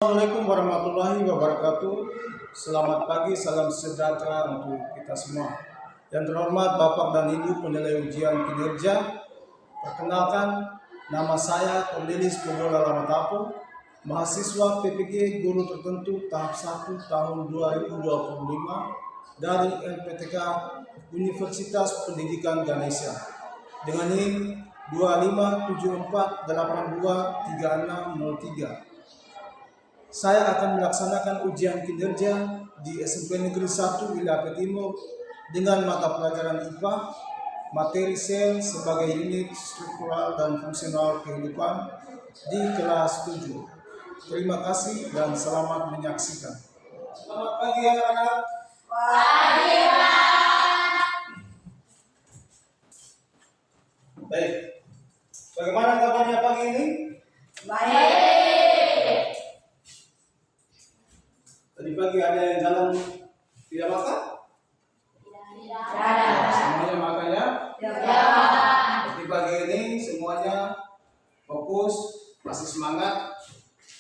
Assalamualaikum warahmatullahi wabarakatuh. Selamat pagi, salam sejahtera untuk kita semua. Yang terhormat Bapak dan Ibu penilai ujian kinerja, perkenalkan nama saya Cornelis Pogola Ramatapo, mahasiswa PPG Guru Tertentu tahap 1 tahun 2025 dari LPTK Universitas Pendidikan Ganesha dengan NIM 2574823603. Saya akan melaksanakan ujian kinerja di SMP Negeri 1 Wilayah Timur dengan mata pelajaran IPA, materi sel sebagai unit struktural dan fungsional kehidupan di kelas 7. Terima kasih dan selamat menyaksikan. Selamat pagi anak-anak. Pagi, Pak. Baik, bagaimana kabarnya pagi ini? Baik. Tadi pagi ada yang jalan tidak makan? Tidak ada. Semuanya makan ya? Tidak. Jadi pagi ini semuanya fokus, masih semangat,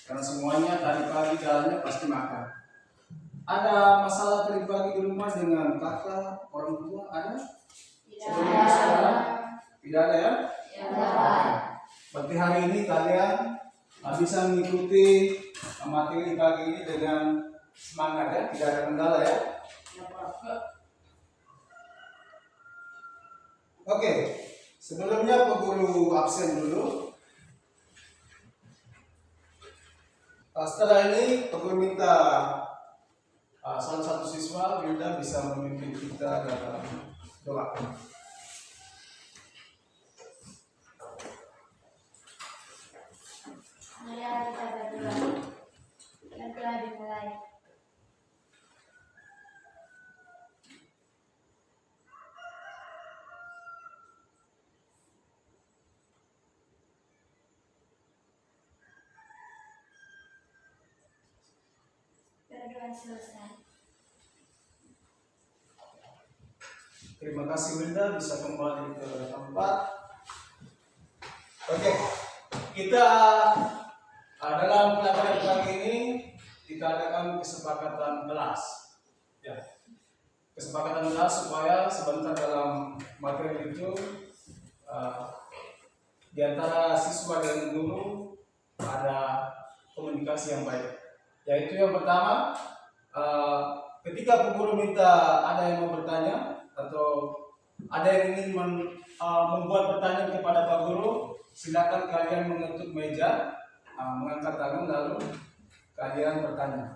karena semuanya tadi pagi jalannya pasti makan. Ada masalah tadi pagi di rumah dengan kakak, orang tua, ada? Sebelumnya saudara? Tidak ada ya? Berarti hari ini kalian bisa mengikuti materi pagi ini dengan semangat ya, tidak ada kendala ya. Oke, sebelumnya Pak Guru absen dulu. Setelah ini Pak Guru minta salah satu siswa Wilda bisa memimpin kita dalam doa. Mari kita berdoa. Dan telah dimulai. Berdoa selesai. Terima kasih Wilda, bisa kembali ke tempat. Oke, kita dalam pelajaran pagi ini kita adakan kesepakatan kelas. Ya, kesepakatan kelas supaya sebentar dalam materi itu di antara siswa dan guru ada komunikasi yang baik. Yaitu yang pertama, ketika guru minta ada yang mau bertanya atau ada yang ingin membuat pertanyaan kepada Pak Guru, silakan kalian mengetuk meja, mengangkat tangan lalu kalian bertanya.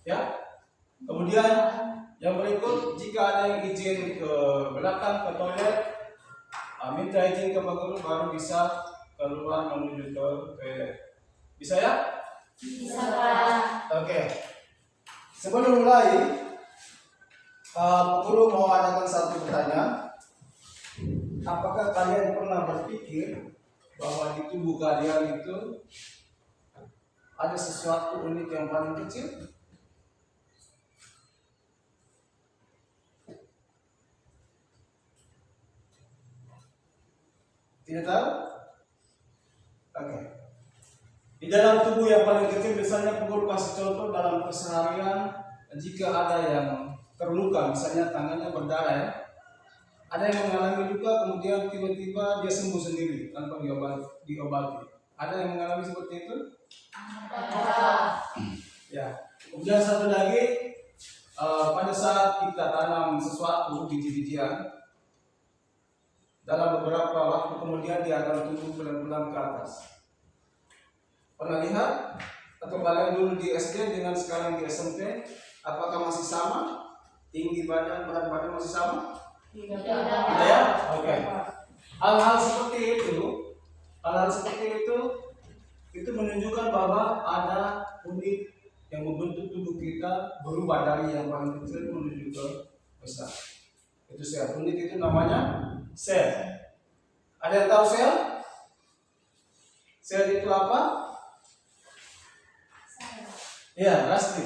Ya. Kemudian yang berikut, jika ada yang izin ke belakang ke toilet, minta izin ke Pak Guru baru bisa keluar menuju ke toilet. Bisa ya? Bisa, Pak. Oke. Sebelum mulai, Pak Guru mau adakan satu pertanyaan. Apakah kalian pernah berpikir bahwa di tubuh kalian itu ada sesuatu unit yang paling kecil? Tidak tahu? Oke. Di dalam tubuh yang paling kecil biasanya Guru kasih contoh dalam keseharian, jika ada yang terluka, misalnya tangannya berdarah ya, ada yang mengalami luka kemudian tiba-tiba dia sembuh sendiri tanpa diobati. Ada yang mengalami seperti itu? Ya. Kemudian satu lagi, pada saat kita tanam sesuatu biji-bijian, dalam beberapa waktu kemudian dia akan tumbuh pelan-pelan ke atas. Pernah lihat? Atau kalian dulu di SD dengan sekarang di SMP, apakah masih sama? Tinggi badan, berat badan masih sama? Tidak. Tidak ya? Oke. Hal-hal seperti itu menunjukkan bahwa ada unit yang membentuk tubuh kita berubah dari yang paling kecil menuju ke besar. Itu sel. Unit itu namanya sel. Ada yang tahu sel? Sel itu apa? Ya, Rasti.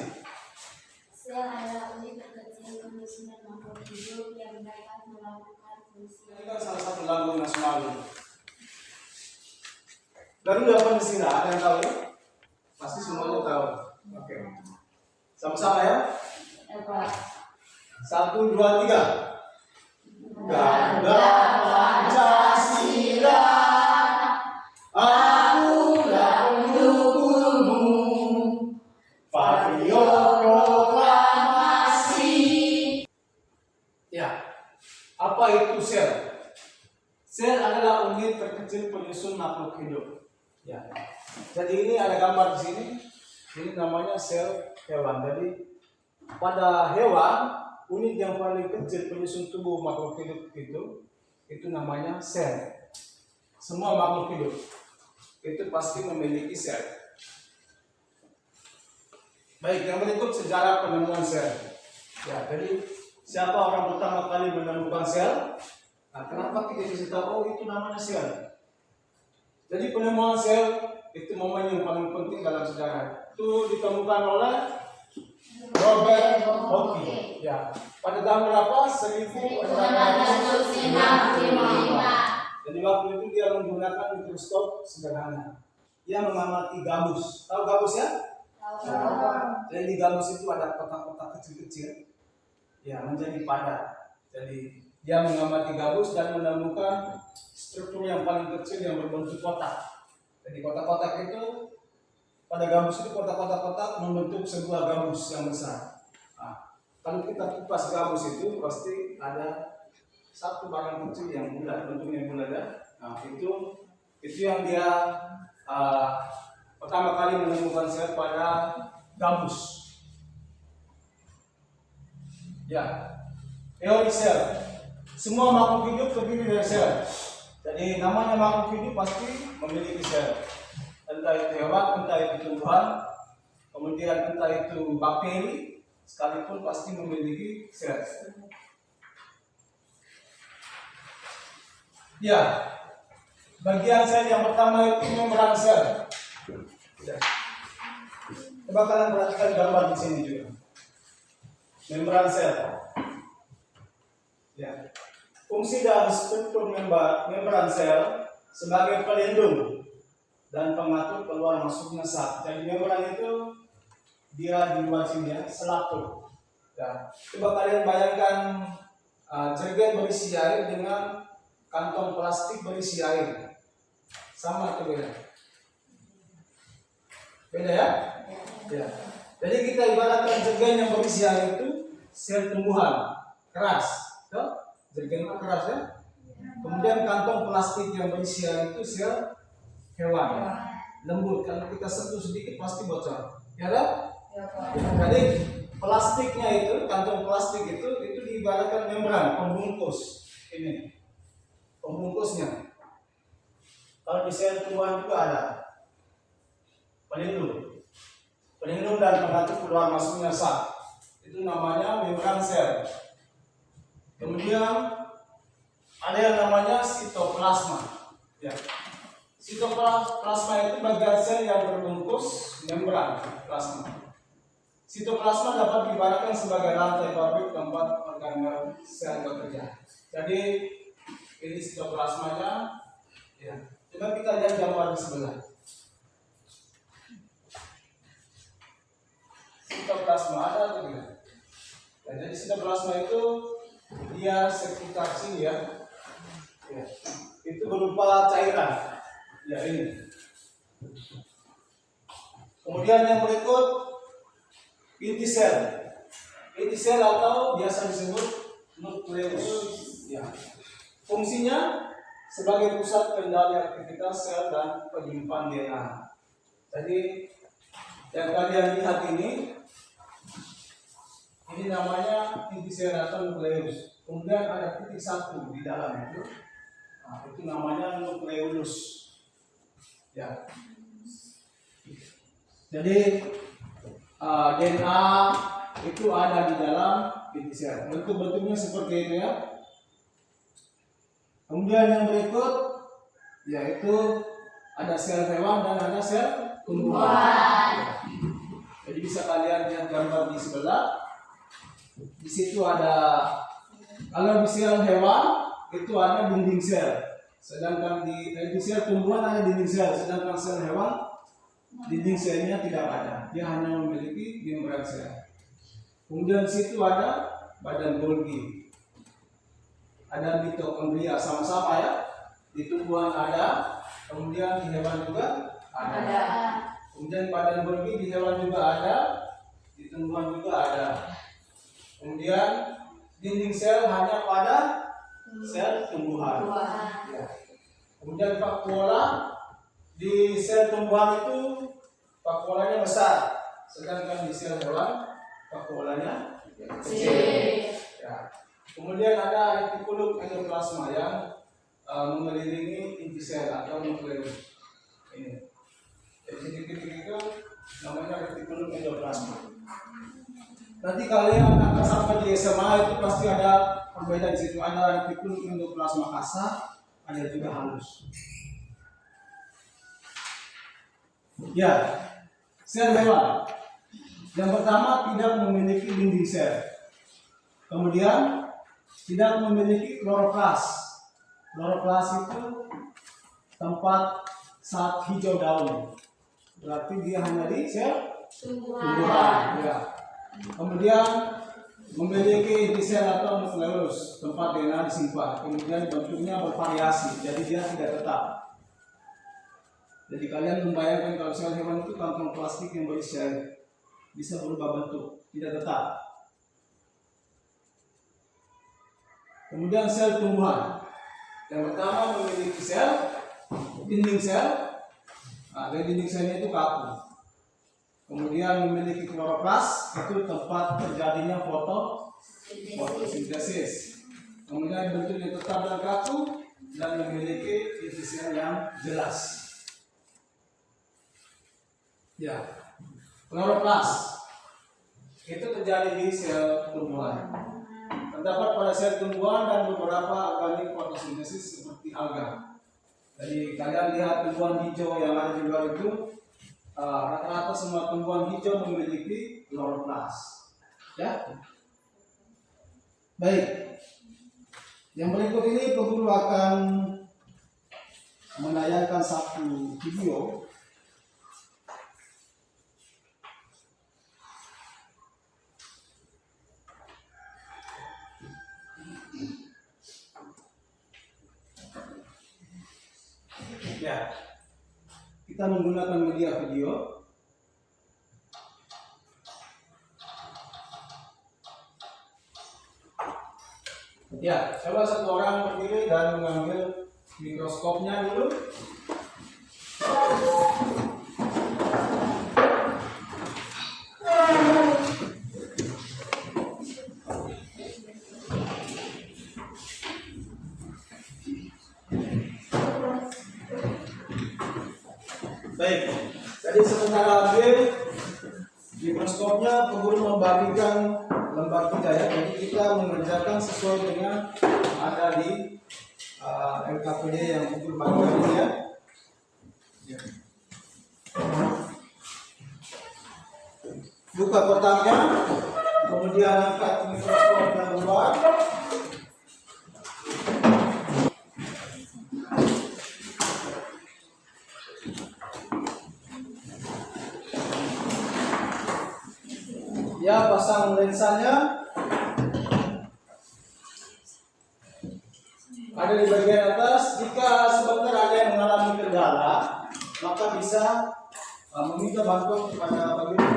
Sel adalah unit terkecil penyusunan makhluk hidup yang dapat melakukan fungsi. Ini kan salah satu lagu nasional. Garuda Pancasila, ada yang tahu ya? Pasti semuanya tahu. Oke. Sama-sama ya. Dapat. 1, 2, 3. Ganda Pancasila, akulah pendukungmu. Patriot proklamasi. Ya, apa itu sel? Sel adalah unit terkecil penyusun makhluk hidup. Ya, jadi ini ada gambar di sini. Ini namanya sel hewan. Jadi pada hewan, unit yang paling kecil penyusun tubuh makhluk hidup itu namanya sel. Semua makhluk hidup itu pasti memiliki sel. Baik, yang berikut sejarah penemuan sel. Ya, jadi siapa orang pertama kali menemukan sel? Nah, kenapa kita bisa tahu? Oh, itu namanya sel. Jadi penemuan sel itu momen yang paling penting dalam sejarah. Itu ditemukan oleh Robert Hooke. Ya, pada tahun berapa? 1665. Jadi waktu itu dia menggunakan mikroskop sederhana. Dia mengamati gabus. Tahu gabus ya? Jadi di gabus itu ada kotak-kotak kecil-kecil, ya menjadi padat. Jadi dia mengamati gabus dan menemukan struktur yang paling kecil yang berbentuk kotak. Jadi kotak-kotak itu pada gabus itu kotak-kotak membentuk sebuah gabus yang besar. Nah, kalau kita kupas gabus itu pasti ada satu barang kecil yang bulat, bentuknya bulat ya. Nah, itu yang dia pertama kali menemukan sel pada gabus. Ya, teori sel. Semua makhluk hidup terdiri dari sel. Jadi namanya makhluk hidup pasti memiliki sel. Entah itu hewan, entah itu tumbuhan, kemudian entah itu bakteri, sekalipun pasti memiliki sel. Ya, bagian sel yang pertama itu membran sel. Ya. Coba kalian perhatikan gambar di sini juga. Membran sel. Ya. Fungsi dan struktur membran sel sebagai pelindung dan pengatur keluar masuknya zat. Jadi membran itu dia di luar sini ya, selaput. Ya. Coba kalian bayangkan jerigen berisi air dengan kantong plastik berisi air. Sama atau beda? Beda ya? Ya. Jadi kita ibaratkan jerigen yang berisi air itu sel tumbuhan keras. Jerigen itu keras ya. Kemudian kantong plastik yang berisi air itu sel hewan. Lembut, kalau kita sentuh sedikit pasti bocor. Ya kan? Jadi plastiknya itu, kantong plastik itu diibaratkan membran, pembungkus. Ini pembungkusnya. Kalau di sel tumbuhan juga ada pelindung dan pengatur keluar masuknya zat. Itu namanya membran sel. Kemudian ada yang namanya sitoplasma. Ya. Sitoplasma itu bagian sel yang berbungkus membran plasma. Sitoplasma dapat diibaratkan sebagai lantai pabrik tempat organel sel bekerja. Jadi ini sitoplasmanya. Ya. Coba kita lihat gambar di sebelah. Sitoplasma ada atau tidak? Ya, jadi sitoplasma itu dia sekitar sini ya. Ya. Itu berupa cairan. Ya ini. Kemudian yang berikut inti sel. Inti sel atau biasa disebut nukleus. Ya. Fungsinya sebagai pusat kendali aktivitas sel dan penyimpan DNA. Jadi yang kalian lihat ini namanya inti sel atau nukleus. Kemudian ada titik satu di dalam itu. Nah, itu namanya nukleus. Ya. Jadi DNA itu ada di dalam inti sel. Bentuk-bentuknya seperti itu ya. Kemudian yang berikut yaitu ada sel hewan dan ada sel tumbuhan. Jadi bisa kalian lihat gambar di sebelah. Di situ ada, kalau di sel hewan itu ada dinding sel. Sedangkan di sel tumbuhan ada dinding sel. Sedangkan sel hewan dinding selnya tidak ada, dia hanya memiliki membran sel. Kemudian di situ ada badan Golgi, ada mitokondria sama-sama ya. Di tumbuhan ada, kemudian di hewan juga ada. Kemudian badan Golgi di hewan juga ada, di tumbuhan juga ada. Kemudian dinding sel hanya pada sel tumbuhan. Ya. Kemudian vakuola di sel tumbuhan itu vakuolanya besar, sedangkan di sel hewan vakuolanya kecil. Ya. Kemudian ada retikulum endoplasma yang mengelilingi inti sel atau nukleus. Ini. Jadi titik-titik itu namanya retikulum endoplasma. Nanti kalian akan sampai di SMA itu pasti ada perbedaan di situ. Ada retikulum endoplasma kasar, ada juga halus. Ya, sel hewan. Yang pertama tidak memiliki dinding sel. Kemudian tidak memiliki kloroplas. Kloroplas itu tempat saat hijau daun. Berarti dia hanya di sel tumbuhan. Ya. Kemudian memiliki inti sel atau nukleus, tempat DNA disimpan. Kemudian bentuknya bervariasi, jadi dia tidak tetap. Jadi kalian membayangkan kalau sel hewan itu kantong plastik yang berisi air, bisa berubah bentuk, tidak tetap. Kemudian sel tumbuhan. Yang pertama memiliki sel, dinding sel. Nah, dari dinding selnya itu kaku. Kemudian memiliki kloroplas, itu tempat terjadinya fotosintesis. Kemudian bentuknya tetap dan kaku dan memiliki inti sel yang jelas. Ya, kloroplas itu terjadi di sel tumbuhan. Terdapat pada sel tumbuhan dan beberapa organik fotosintesis seperti alga. Jadi kalian lihat tumbuhan hijau yang ada di luar itu. Rata-rata semua tumbuhan hijau memiliki kloroplas. Ya. Baik. Yang berikut ini peguru akan menayangkan satu video. Ya. Kita menggunakan media video. Ya, coba satu orang berdiri dan mengambil mikroskopnya dulu. Baik, jadi sementara ambil mikroskopnya, peguru membagikan lembar kita ya. Jadi kita mengerjakan sesuai dengan ada di LKPD yang peguru bagikan ini ya. Buka kotaknya, kemudian angkat mikroskopnya keluar. Ya, pasang lensanya. Ada di bagian atas. Jika sebentar ada yang mengalami kendala, maka bisa meminta bantuan kepada bagian.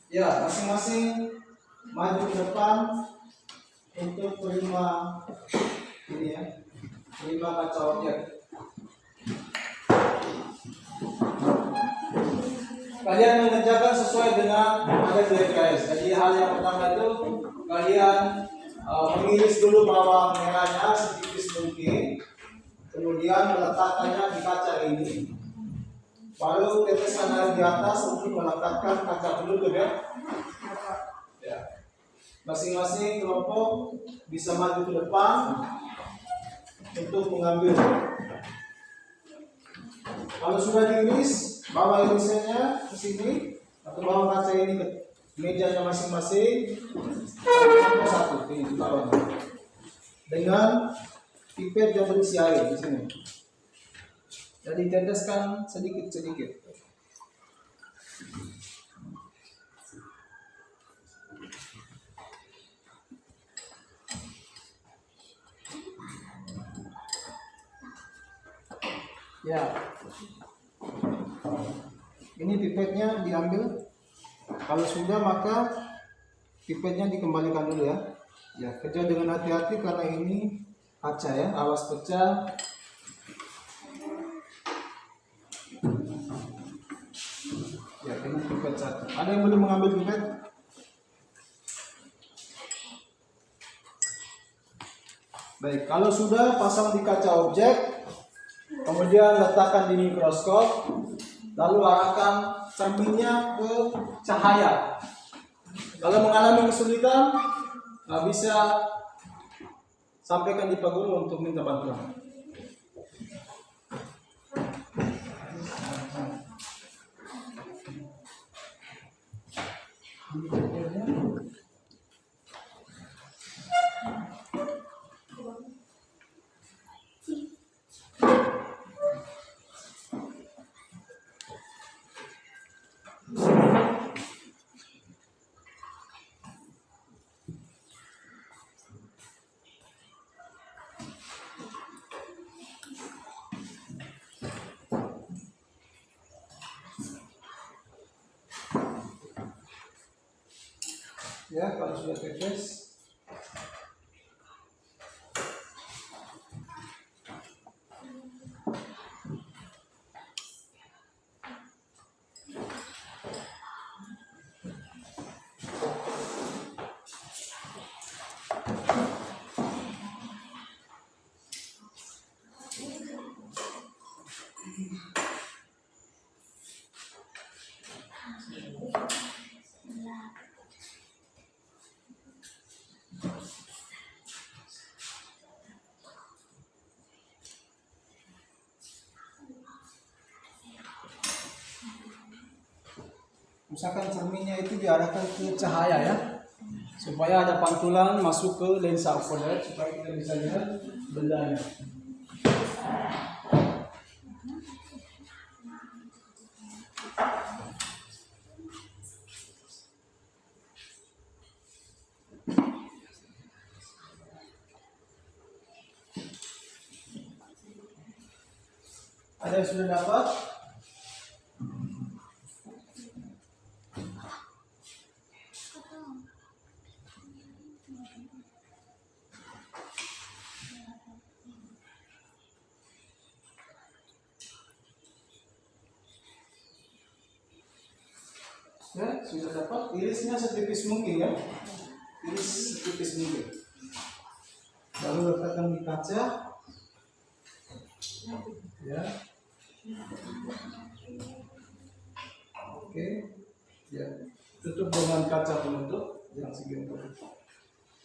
Ya, masing-masing maju ke depan untuk terima ini ya. 5 kaca objek. Kalian mengerjakan sesuai dengan ada di LKS. Jadi hal yang pertama itu kalian mengiris dulu bawang merahnya setipis mungkin, kemudian meletakkannya di kaca ini. Baru teteskan air di atas untuk meletakkan kaca penutup ya. Masing-masing kelompok bisa maju ke depan untuk mengambil. Kalau sudah diiris, bawa irisannya ke sini atau bawa kaca ini ke mejanya masing-masing. Satu, ini di bawah. dengan pipet yang berisi air di sini. Jadi teteskan sedikit-sedikit. Ya, ini pipetnya diambil. Kalau sudah maka pipetnya dikembalikan dulu ya. Ya, kerja dengan hati-hati karena ini kaca ya, awas pecah. Ya, ini pipet satu. Ada yang belum mengambil pipet? Baik, kalau sudah pasang di kaca objek, kemudian letakkan di mikroskop, lalu arahkan cerminnya ke cahaya. Kalau mengalami kesulitan, bisa sampaikan di Pak Guru untuk minta bantuan. Ya, kalau sudah tetes, usahakan cerminnya itu diarahkan ke cahaya ya, supaya ada pantulan masuk ke lensa overhead supaya kita bisa lihat bendanya. Ada yang sudah dapat? Ya, sudah dapat. Irisnya setipis mungkin ya. Iris setipis mungkin. Lalu letakkan di kaca. Ya. Oke. Ya. Tutup dengan kaca penutup yang segini.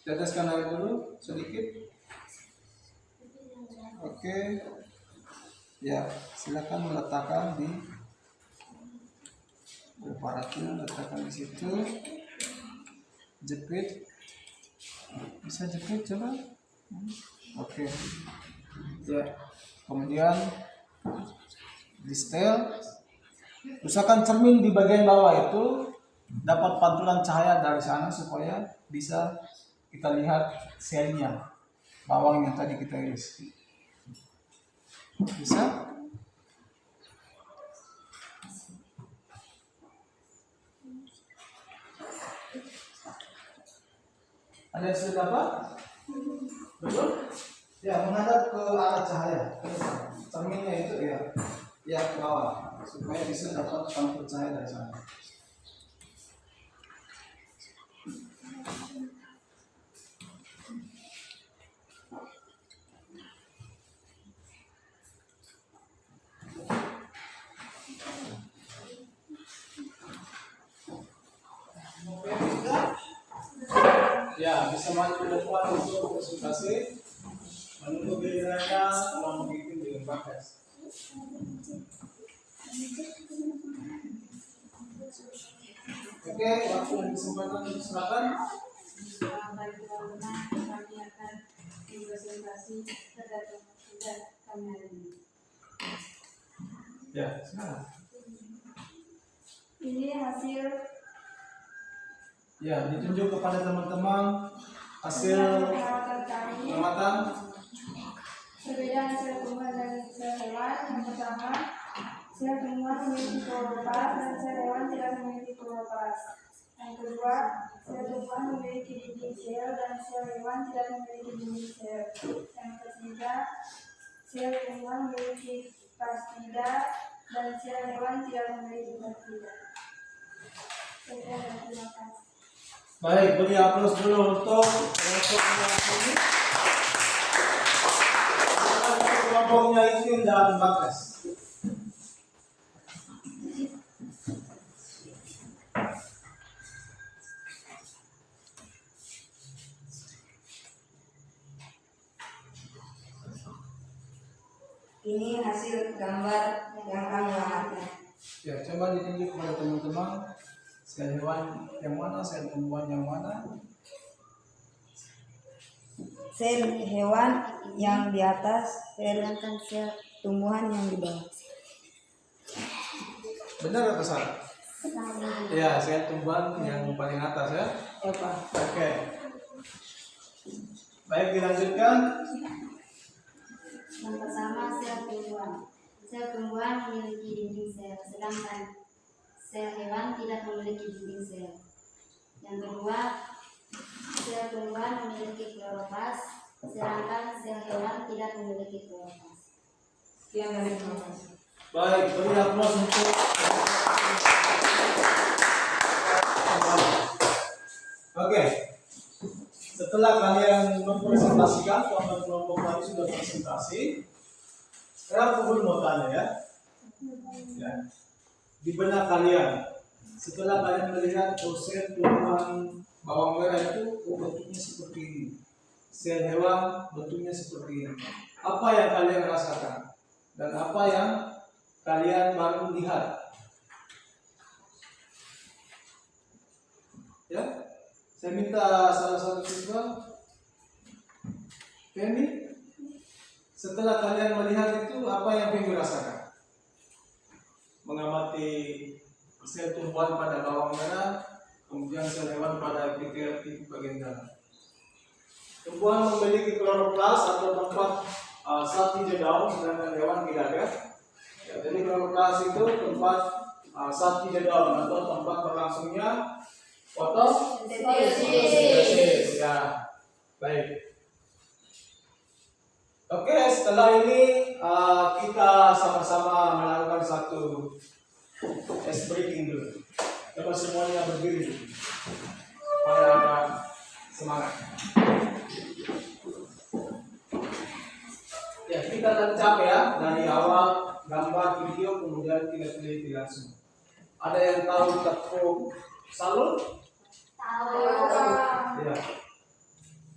Teteskan air dulu sedikit. Oke. Ya, silakan meletakkan di aparatnya, letakkan di situ. Jepit. Bisa jepit coba. Oke. Ya. Kemudian di setel. Usahakan cermin di bagian bawah itu dapat pantulan cahaya dari sana supaya bisa kita lihat selnya bawang yang tadi kita iris. Bisa? Ada yang sudah dapat? Betul? Ya, menghadap ke arah cahaya. Cerminnya itu ya ke bawah supaya bisa dapat pantul cahaya dari sana. Ya, bisa maju ke depan untuk konsultasi. Menunggu gilirannya kalau begitu dengan bakas. Oke, waktu dan kesempatan silakan. Baik teman-teman, kami akan kasih terhadap kami hari ini. Ya, sekarang. Ini hasil Ya, ditunjuk kepada teman-teman hasil perawatan kami. pengamatan. Perbedaan sel tumbuhan dan sel hewan. Yang pertama, sel tumbuhan memiliki kloroplast dan sel hewan tidak memiliki kloroplast. Yang kedua, sel tumbuhan memiliki dinding sel dan sel hewan tidak memiliki dinding sel. Yang ketiga, sel tumbuhan memiliki plastida dan sel hewan tidak memiliki plastida. Sekian dan terima kasih. Baik, beri aplaus dulu untuk kelompok ini. Kelompoknya Itin dan Bagas. Ini hasil gambar yang kami amati. Ya, coba ditunjuk kepada teman-teman sel hewan yang mana, sel tumbuhan yang mana. Sel hewan yang di atas, sedangkan sel tumbuhan yang di bawah. Benar atau salah? Ya, sel tumbuhan yang paling atas ya. Apa? Oke. Baik, dilanjutkan. Yang pertama, sel tumbuhan. Sel tumbuhan memiliki dinding sel, sedangkan sel hewan tidak memiliki dinding sel. Yang kedua, sel tumbuhan memiliki kloroplast, sedangkan sel hewan tidak memiliki kloroplast. Sekian dari terima kasih. Baik, beri aplaus untuk Oke. Setelah kalian mempresentasikan, kelompok tadi sudah presentasi. Sekarang aku mau tanya ya. Di benak kalian, setelah kalian melihat sel tumbuhan bawang merah itu bentuknya seperti ini, sel hewan bentuknya seperti ini, apa yang kalian rasakan dan apa yang kalian baru lihat? Ya, saya minta salah satu siswa, Femi, setelah kalian melihat itu apa yang Femi rasakan? Mengamati sel tumbuhan pada bawang merah, kemudian sel hewan pada epitelio bagian dalam. Tumbuhan memiliki kloroplas atau tempat zat hijau daun, sedangkan hewan tidak ada. Ya, jadi kloroplas itu tempat zat hijau daun atau tempat berlangsungnya fotosintesis. Ya, baik. Oke, setelah ini kita sama-sama melakukan satu ice breaking dulu. Coba semuanya berdiri supaya ada semangat. Ya, kita tancap ya dari awal gambar video kemudian kita teliti langsung. Ada yang tahu tepuk salut? Tahu. Ya.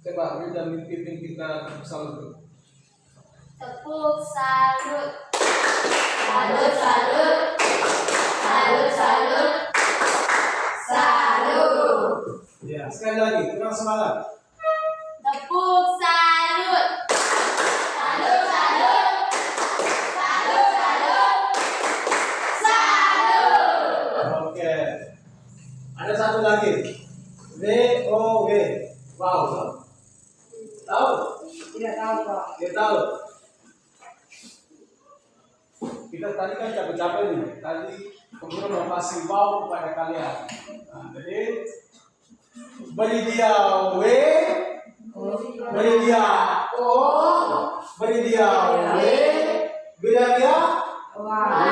Coba kita pimpin kita tepuk salut dulu. Tepuk salut. Salut, salut. Salut, salut. Salut. Ya, sekali lagi, kurang semangat. Tepuk salut. Salut, salut. Salut, salut. Salut. Oke. Ada satu lagi. WOW. Wow. Tahu? Tidak tahu, Pak. Dia tahu. Kita tadi kan capek-capek nih. Tadi guru memasi wow kepada kalian. Nah, jadi beri dia W, beri dia O, beri dia W, beri dia Wah.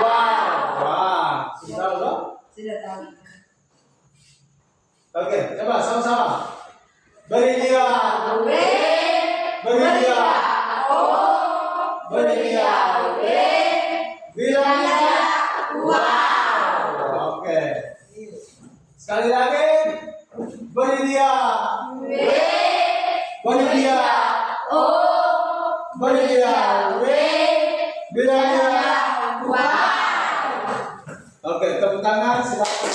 Wah. Sudah tahu? Sudah tahu. Oke, coba sama-sama. Beri dia W, beri dia O, beri dia W, beri dia wow. Oke. Sekali lagi. Beri dia W, beri dia O, beri dia W, beri dia wow. Oke, tepuk tangan silakan.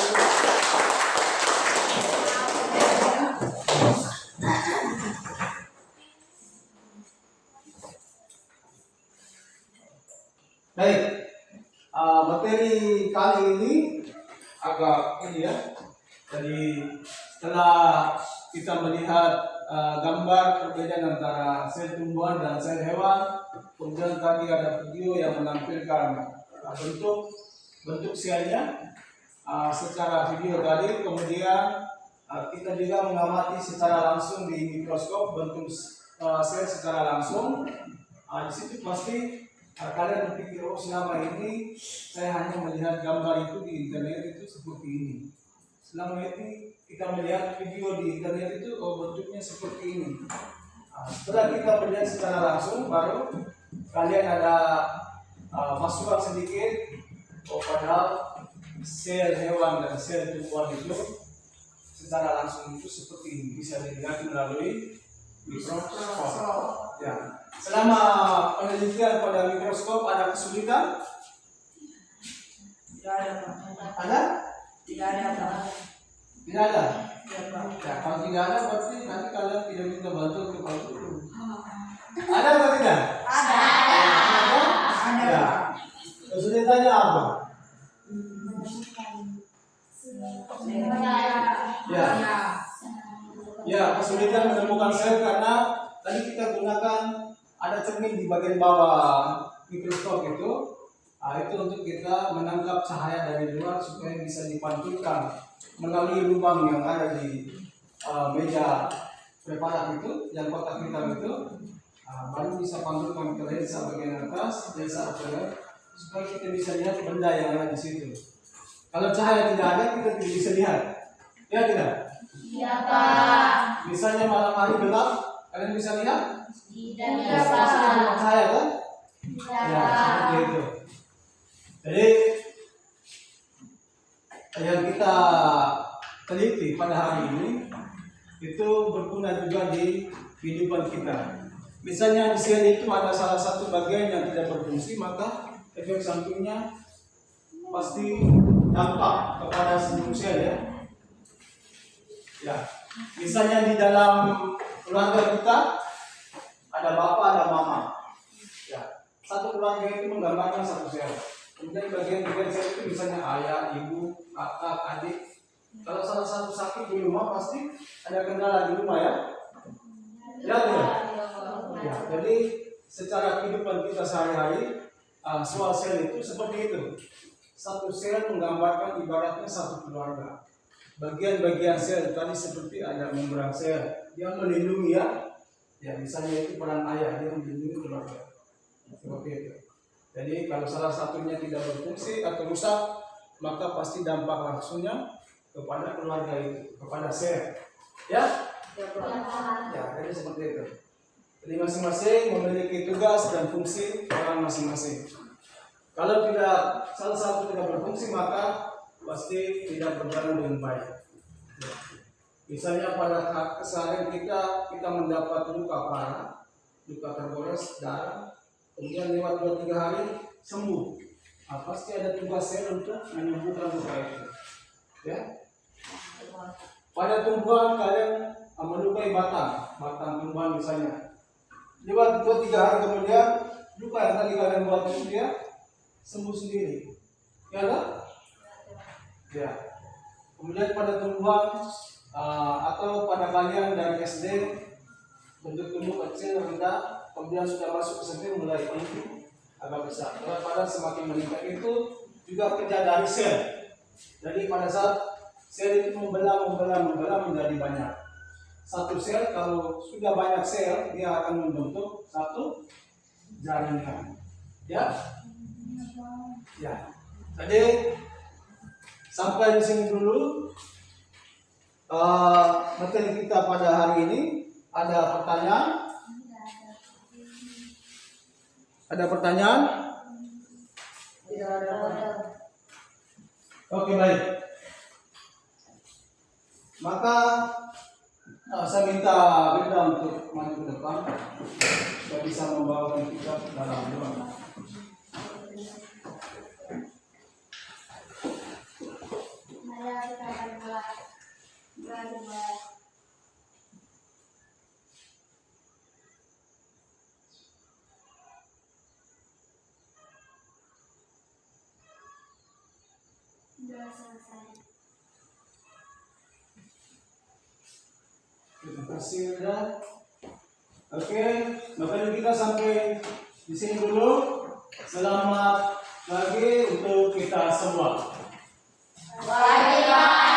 Baik, materi kali ini agak ini ya. Jadi setelah kita melihat gambar perbedaan antara sel tumbuhan dan sel hewan, kemudian tadi ada video yang menampilkan bentuk selnya secara video tadi, kemudian kita juga mengamati secara langsung di mikroskop bentuk sel secara langsung. Di situ pasti kalian berpikir, oh selama ini saya hanya melihat gambar itu di internet itu seperti ini. Selama ini kita melihat video di internet itu, oh bentuknya seperti ini. Setelah kita melihat secara langsung, baru kalian ada masukan sedikit, oh padahal sel hewan dan sel tumbuhan itu secara langsung itu seperti ini, bisa dilihat melalui mikroskop. Ya. Selama penelitian pada mikroskop ada kesulitan? Tidak ada, Pak. Ada? Tidak ada, Pak. Tidak ada. Ya, Pak. Ya, kalau tidak ada berarti nanti kalian tidak minta bantuan ke Pak Guru. Ada atau tidak? Ada. Ada? Ada, Ya. Pak. Kesulitannya apa? Ya. Ya, kesulitan menemukan sel karena tadi kita gunakan ada cermin di bagian bawah mikroskop itu. Itu untuk kita menangkap cahaya dari luar supaya bisa dipantulkan melalui lubang yang ada di meja preparat itu, yang kotak hitam itu, baru bisa pantulkan ke lensa bagian atas, lensa ocular, supaya kita bisa lihat benda yang ada di situ. Kalau cahaya tidak ada, kita tidak bisa lihat. Ya tidak? Iya, Pak. Misalnya malam hari gelap, kalian bisa lihat? Iya, Pasti ada Pak. cahaya kan? Iya, Ya, seperti itu. Jadi yang kita teliti pada hari ini itu berguna juga di kehidupan kita. Misalnya di sel itu ada salah satu bagian yang tidak berfungsi, maka efek sampingnya pasti dampak kepada seluruh sel ya. Ya, misalnya di dalam keluarga kita ada bapak, ada mama. Ya, satu keluarga itu menggambarkan satu sel. Kemudian bagian-bagian sel itu misalnya ayah, ibu, kakak, adik. Kalau salah satu sakit di rumah pasti ada kendala di rumah ya. Ya, tidak? Ya, jadi secara kehidupan kita sehari-hari soal sel itu seperti itu. Satu sel menggambarkan ibaratnya satu keluarga. Bagian-bagian sel tadi seperti ada membran sel, dia melindungi ya. Ya, misalnya itu peran ayah, dia melindungi keluarga. Seperti itu. Jadi kalau salah satunya tidak berfungsi atau rusak, maka pasti dampak langsungnya kepada keluarga itu, kepada sel. Ya? Ya, jadi seperti itu. Jadi masing-masing memiliki tugas dan fungsi orang masing-masing. Kalau tidak salah satu tidak berfungsi, maka pasti tidak berjalan dengan baik. Ya. Misalnya pada keseharian kita mendapat luka parah, luka tergores, darah, kemudian lewat 2-3 hari sembuh. Pasti ada tugas sel untuk menyembuhkan luka itu. Ya. Pada tumbuhan kalian melukai batang tumbuhan misalnya. Lewat 2-3 hari kemudian luka yang tadi kalian buat itu dia sembuh sendiri. Ya kan? Ya. Kemudian pada tumbuhan atau pada kalian dari SD bentuk tumbuh kecil rendah, kemudian sudah masuk ke SMP mulai tinggi agak besar. Berat badan semakin meningkat itu juga kerja dari sel. Jadi pada saat sel itu membelah menjadi banyak. Satu sel kalau sudah banyak sel dia akan membentuk satu jaringan. Ya? Ya. Jadi sampai di sini dulu materi kita pada hari ini. Ada pertanyaan? Ada pertanyaan? Tidak ada, Pak. Oke, baik. Maka saya minta Beda untuk maju ke depan supaya bisa membawakan kita dalam doa. Mari kita akan mulai. kasih udah. Oke, makanya kita sampai di sini dulu. Selamat pagi untuk kita semua. Bye.